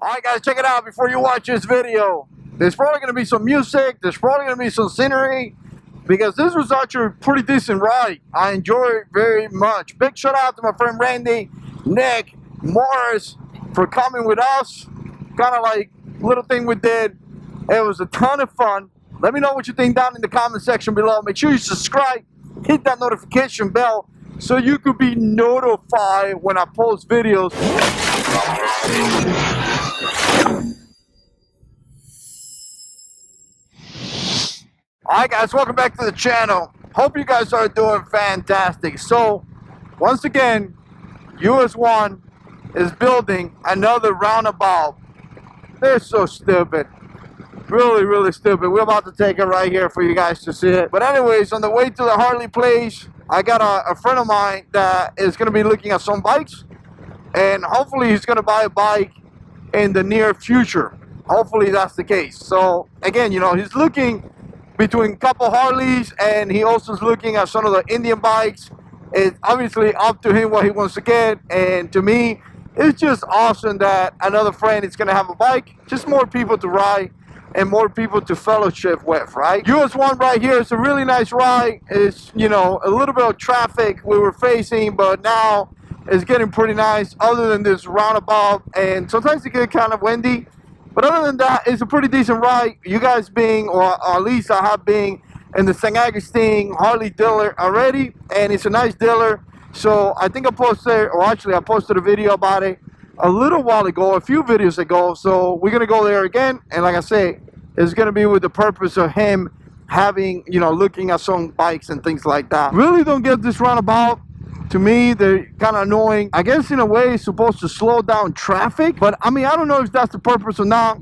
Alright guys, check it out before you watch this video. There's probably going to be some music, there's probably going to be some scenery, because this was actually a pretty decent ride. I enjoy it very much. Big shout out to my friend Randy, Nick, Morris for coming with us. Kind of like little thing we did. It was a ton of fun. Let me know what you think down in the comment section below. Make sure you subscribe, hit that notification bell so you could be notified when I post videos. Alright guys, welcome back to the channel. Hope you guys are doing fantastic. So, once again, US1 is building another roundabout. They're so stupid. Really, really stupid. We're about to take it right here for you guys to see it. But anyways, on the way to the Harley place, I got a friend of mine that is going to be looking at some bikes. And hopefully he's going to buy a bike in the near future. Hopefully that's the case. So, again, you know, he's looking between a couple Harleys, and he also is looking at some of the Indian bikes. It's obviously up to him what he wants to get, and to me, it's just awesome that another friend is going to have a bike. Just more people to ride and more people to fellowship with, right? US1 right here is a really nice ride. It's, you know, a little bit of traffic we were facing, but now it's getting pretty nice other than this roundabout, and sometimes it gets kind of windy. But other than that, it's a pretty decent ride. You guys being, or at least I have been, in the St. Augustine Harley dealer already. And it's a nice dealer. So I think I posted, or actually I posted a video about it a little while ago, a few videos ago. So we're going to go there again. And like I say, it's going to be with the purpose of him having, you know, looking at some bikes and things like that. Really don't get this roundabout. To me, they're kind of annoying. I guess in a way it's supposed to slow down traffic, but I mean, I don't know if that's the purpose or not.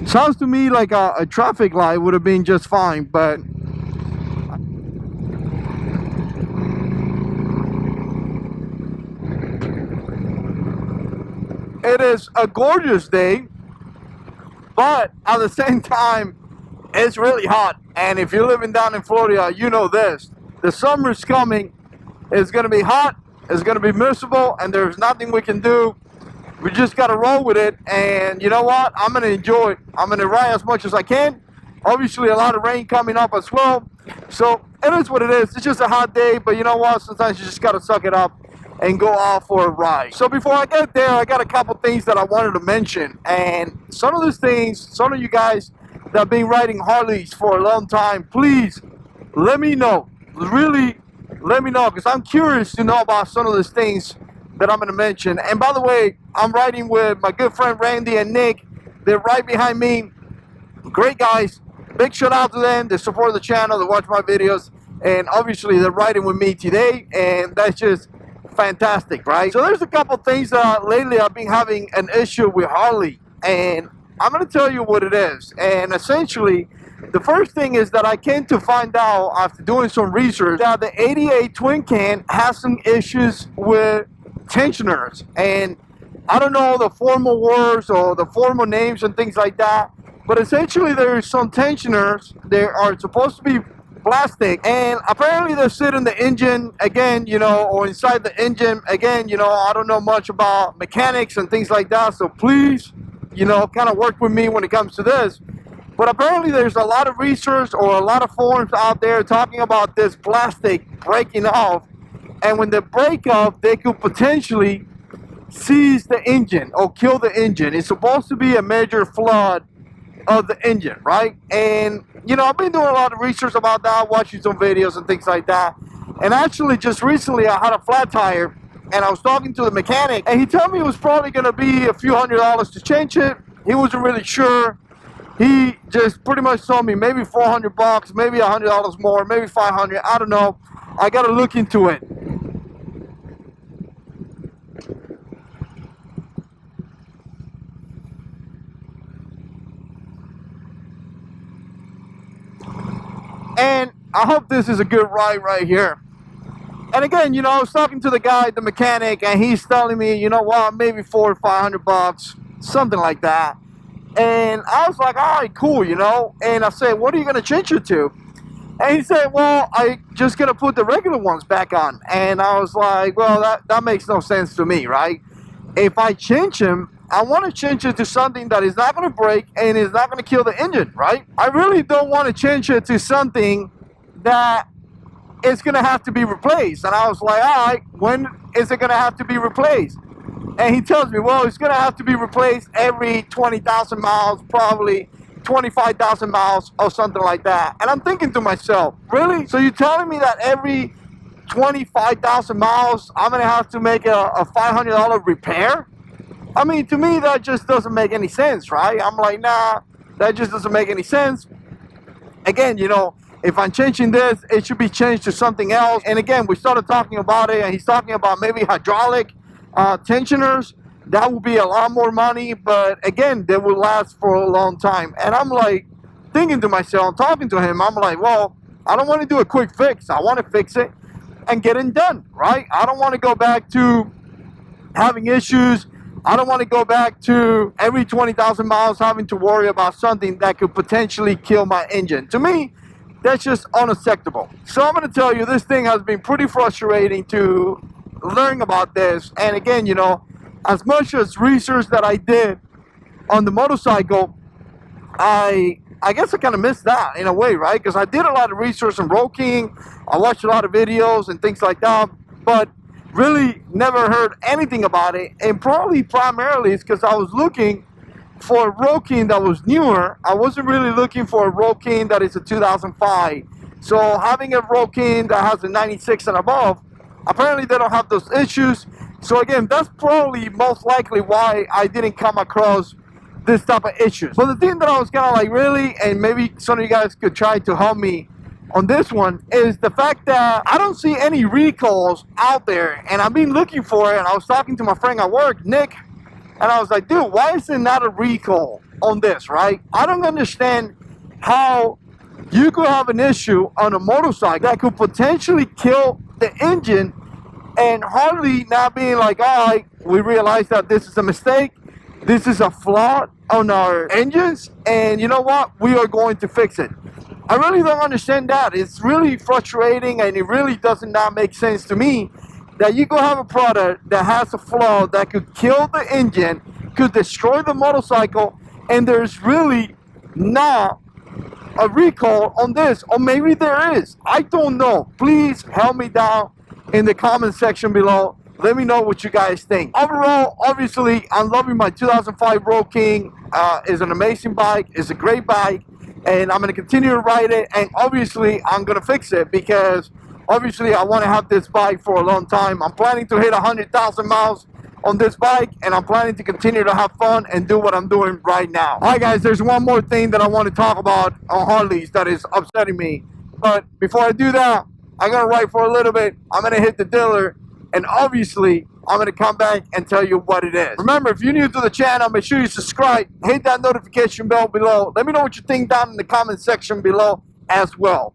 Sounds to me like a traffic light would have been just fine, but it is a gorgeous day, but at the same time, it's really hot. And if you're living down in Florida, you know this. The summer's coming. It's going to be hot, it's going to be miserable, and there's nothing we can do. We just got to roll with it, and you know what? I'm going to enjoy it. I'm going to ride as much as I can. Obviously, a lot of rain coming up as well. So, it is what it is. It's just a hot day, but you know what? Sometimes you just got to suck it up and go out for a ride. So, before I get there, I got a couple things that I wanted to mention. And some of these things, some of you guys that have been riding Harleys for a long time, please let me know. Really, let me know, because I'm curious to know about some of these things that I'm going to mention. And by the way, I'm riding with my good friend Randy and Nick. They're right behind me. Great guys. Big shout out to them. They support the channel. They watch my videos. And obviously, they're riding with me today. And that's just fantastic, right? So there's a couple things that lately I've been having an issue with Harley. And I'm going to tell you what it is. And essentially, the first thing is that I came to find out after doing some research that the 88 twin can has some issues with tensioners. And I don't know the formal words or the formal names and things like that, but essentially there's some tensioners. They are supposed to be plastic, and apparently they sit in the engine again, you know, or inside the engine again. You know, I don't know much about mechanics and things like that, so please, you know, kind of work with me when it comes to this. But apparently there's a lot of research or a lot of forums out there talking about this plastic breaking off. And when they break off, they could potentially seize the engine or kill the engine. It's supposed to be a major flood of the engine, right? And, you know, I've been doing a lot of research about that, watching some videos and things like that. And actually, just recently, I had a flat tire, and I was talking to the mechanic, and he told me it was probably going to be a few $100s to change it. He wasn't really sure. He just pretty much told me maybe $400, maybe $100 more, maybe $500. I don't know. I got to look into it. And I hope this is a good ride right here. And again, you know, I was talking to the guy, the mechanic, and he's telling me, you know what, maybe $400 or $500, something like that. And I was like, all right, cool, you know. And I said, what are you going to change it to? And he said, well, I just going to put the regular ones back on. And I was like, well, that makes no sense to me, right? If I change them, I want to change it to something that is not going to break and is not going to kill the engine, right? I really don't want to change it to something that is going to have to be replaced. And I was like, all right, when is it going to have to be replaced? And he tells me, well, it's going to have to be replaced every 20,000 miles, probably 25,000 miles or something like that. And I'm thinking to myself, really? So you're telling me that every 25,000 miles, I'm going to have to make a $500 repair? I mean, to me, that just doesn't make any sense, right? I'm like, nah, that just doesn't make any sense. Again, you know, if I'm changing this, it should be changed to something else. And again, we started talking about it, and he's talking about maybe hydraulic tensioners. That would be a lot more money, but again, they will last for a long time. And I'm like, thinking to myself, talking to him, I'm like, well, I don't want to do a quick fix. I want to fix it and get it done, right? I don't want to go back to having issues. I don't want to go back to every 20,000 miles having to worry about something that could potentially kill my engine. To me, that's just unacceptable. So I'm going to tell you, this thing has been pretty frustrating to learn about this. And again, you know, as much as research that I did on the motorcycle, I guess I kind of missed that in a way, right? Because I did a lot of research on Road King. I watched a lot of videos and things like that, but really never heard anything about it. And probably primarily it's because I was looking for a Road King that was newer. I wasn't really looking for a Road King that is a 2005. So having a Road King that has a 96 and above, apparently they don't have those issues. So again, that's probably most likely why I didn't come across this type of issues. But the thing that I was kind of like, really, and maybe some of you guys could try to help me on this one, is the fact that I don't see any recalls out there, and I've been looking for it. And I was talking to my friend at work, Nick, and I was like, dude, why is there not a recall on this, right? I don't understand how you could have an issue on a motorcycle that could potentially kill the engine, and Harley not being like, all right, we realize that this is a mistake, this is a flaw on our engines, and you know what, we are going to fix it. I really don't understand that. It's really frustrating, and it really does not make sense to me that you could have a product that has a flaw that could kill the engine, could destroy the motorcycle, and there's really not a recall on this. Or maybe there is. I don't know. Please help me down in the comment section below. Let me know what you guys think. Overall, obviously, I'm loving my 2005 Road King. It's an amazing bike. It's a great bike. And I'm going to continue to ride it. And obviously, I'm going to fix it because obviously I want to have this bike for a long time. I'm planning to hit 100,000 miles on this bike, and I'm planning to continue to have fun and do what I'm doing right now. Alright guys, there's one more thing that I want to talk about on Harleys that is upsetting me. But before I do that, I'm going to ride for a little bit. I'm going to hit the dealer, and obviously I'm going to come back and tell you what it is. Remember, if you're new to the channel, make sure you subscribe, hit that notification bell below. Let me know what you think down in the comment section below as well.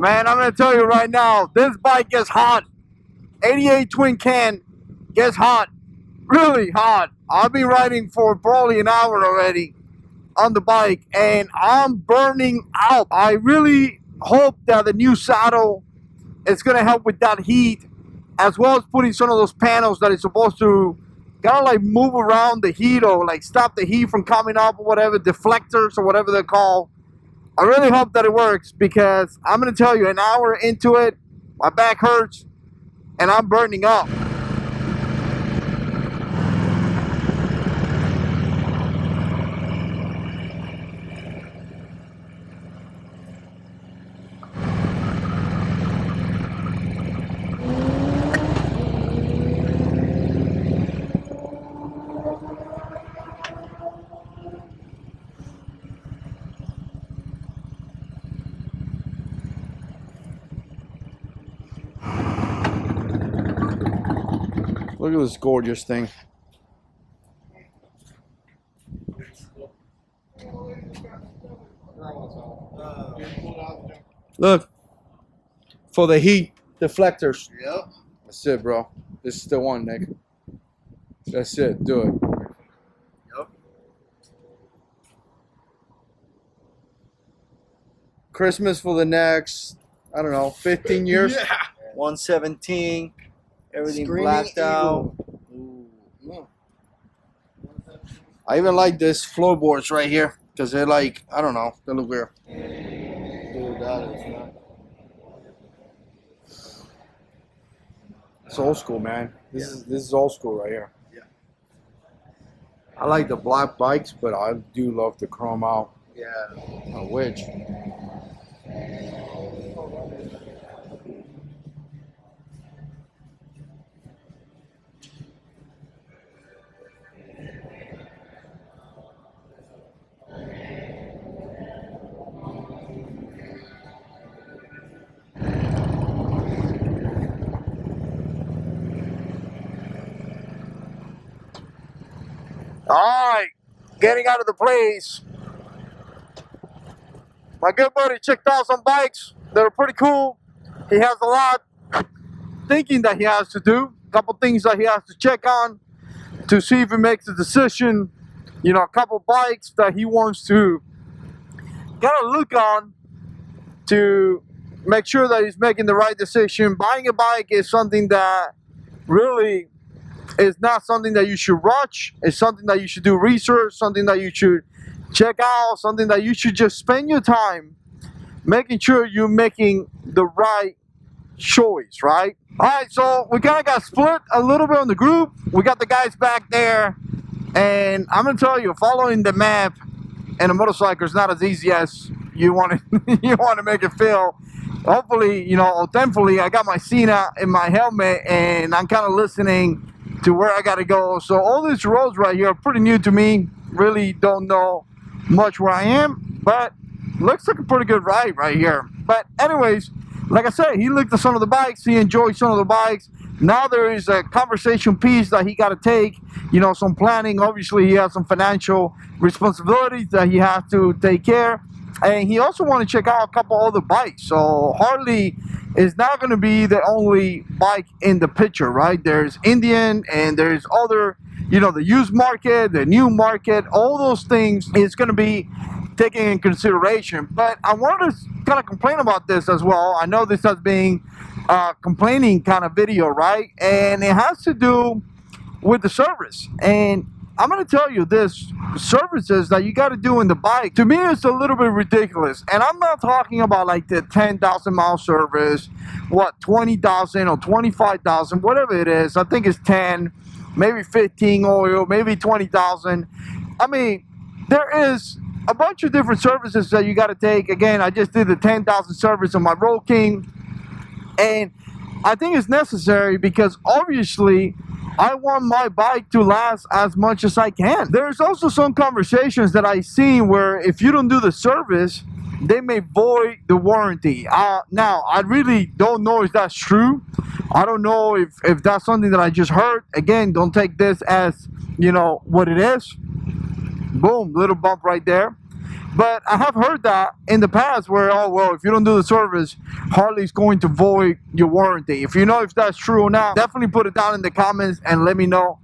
Man, I'm gonna tell you right now, this bike gets hot. 88 twin can gets hot, really hot. I've been riding for probably an hour already on the bike, and I'm burning out. I really hope that the new saddle is gonna help with that heat, as well as putting some of those panels that is supposed to kind of like move around the heat or like stop the heat from coming up or whatever, deflectors or whatever they're called. I really hope that it works, because I'm going to tell you, an hour into it, my back hurts and I'm burning up. Look at this gorgeous thing. Look, for the heat deflectors. Yep. That's it, bro. This is the one, Nick. That's it. Do it. Yep. Christmas for the next, I don't know, 15 years. Yeah. 117. Everything Screaming blacked out. Ooh. Yeah. I even like this floorboards right here, because they're like, I don't know, they look weird. Dude, that is not. It's old school, man. This is old school right here. Yeah. I like the black bikes, but I do love the chrome out. Yeah. Which? All right, getting out of the place. My good buddy checked out some bikes that are pretty cool. He has a lot thinking that he has to do. A couple things that he has to check on to see if he makes a decision. You know, a couple bikes that he wants to kind of look on to make sure that he's making the right decision. Buying a bike is something that really is not something that you should rush. It's something that you should do research, something that you should check out, something that you should just spend your time making sure you're making the right choice, right? All right, so we kind of got split a little bit on the group. We got the guys back there, and I'm gonna tell you, following the map and a motorcycle is not as easy as you want to you want to make it feel. Hopefully, you know, or thankfully, I got my Cena in my helmet, and I'm kind of listening to where I gotta go. So all these roads right here are pretty new to me. Really don't know much where I am, but looks like a pretty good ride right here. But anyways, like I said, he looked at some of the bikes, he enjoyed some of the bikes. Now there is a conversation piece that he got to take, you know, some planning. Obviously he has some financial responsibilities that he has to take care, and he also want to check out a couple other bikes. So Harley is not going to be the only bike in the picture, right? There's Indian, and there's other, you know, the used market, the new market, all those things is going to be taken in consideration. But I wanted to kind of complain about this as well. I know this has been a complaining kind of video, right? And it has to do with the service. And I'm going to tell you this, services that you got to do in the bike, to me, it's a little bit ridiculous. And I'm not talking about like the 10,000 mile service, what, 20,000 or 25,000, whatever it is. I think it's 10, maybe 15 oil, maybe 20,000. I mean, there is a bunch of different services that you got to take. Again, I just did the 10,000 service on my Road King, and I think it's necessary because obviously I want my bike to last as much as I can. There's also some conversations that I see where if you don't do the service, they may void the warranty. Now, I really don't know if that's true. I don't know if that's something that I just heard. Again, don't take this as, you know, what it is. Boom, little bump right there. But I have heard that in the past where, oh, well, if you don't do the service, Harley's going to void your warranty. If you know if that's true or not, definitely put it down in the comments and let me know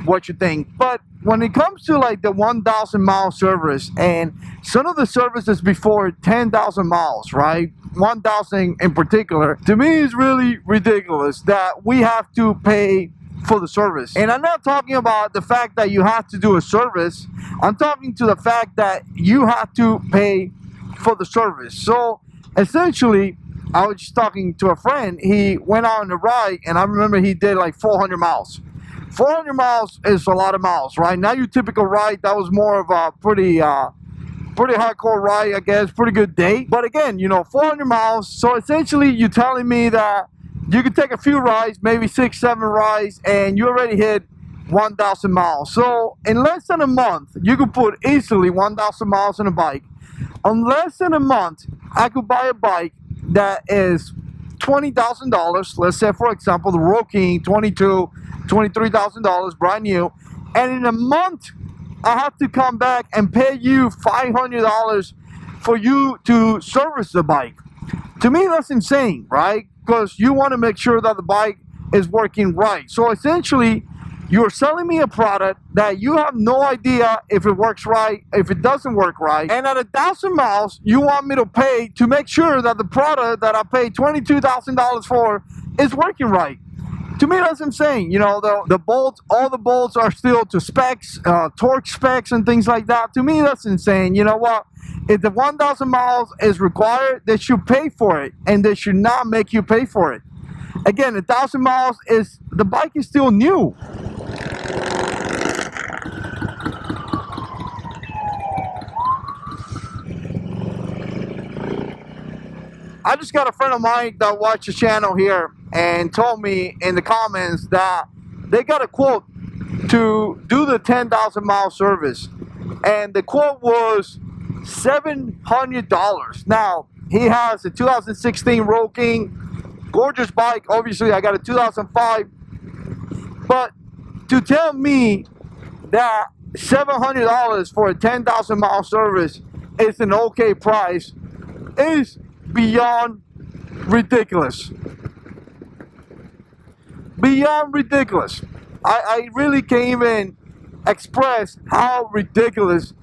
what you think. But when it comes to like the 1,000 mile service and some of the services before 10,000 miles, right? 1,000 in particular, to me is really ridiculous that we have to pay for the service. And I'm not talking about the fact that you have to do a service. I'm talking to the fact that you have to pay for the service. So essentially, I was just talking to a friend. He went out on a ride, and I remember he did like 400 miles. 400 miles is a lot of miles, right? Not your typical ride. That was more of a pretty hardcore ride, I guess. Pretty good day. But again, you know, 400 miles. So essentially, you're telling me that you can take a few rides, maybe 6, 7 rides, and you already hit 1,000 miles. So in less than a month, you could put easily 1,000 miles on a bike. In less than a month, I could buy a bike that is $20,000. Let's say, for example, the Road King, $23,000, brand new. And in a month, I have to come back and pay you $500 for you to service the bike. To me, that's insane, right? Because you want to make sure that the bike is working right. So essentially, you're selling me a product that you have no idea if it works right, if it doesn't work right. And at 1,000 miles, you want me to pay to make sure that the product that I paid $22,000 for is working right. To me, that's insane. You know, the bolts, all the bolts are still to specs, torque specs and things like that. To me, that's insane. You know what? If the 1,000 miles is required, they should pay for it, and they should not make you pay for it. Again, 1,000 miles is, the bike is still new. I just got a friend of mine that watched the channel here and told me in the comments that they got a quote to do the 10,000 mile service, and the quote was $700. Now, he has a 2016 Road King, gorgeous bike. Obviously, I got a 2005, but to tell me that $700 for a 10,000 mile service is an okay price is beyond ridiculous. Beyond ridiculous. I really can't even express how ridiculous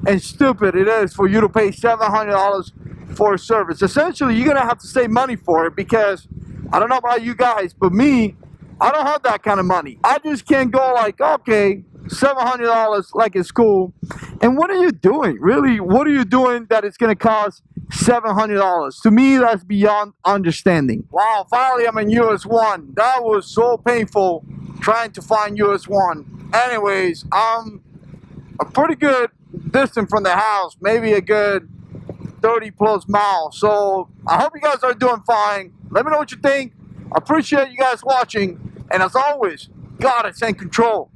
and stupid it is for you to pay $700 for a service. Essentially, you're gonna have to save money for it, because I don't know about you guys, but me, I don't have that kind of money. I just can't go like, okay, $700 like it's cool. And what are you doing? Really, what are you doing that it's gonna cost $700? To me, that's beyond understanding. Wow, finally I'm in US 1. That was so painful trying to find US 1. Anyways, I'm a pretty good distance from the house, maybe a good 30 plus miles. So I hope you guys are doing fine. Let me know what you think. I appreciate you guys watching, and as always, God is in control.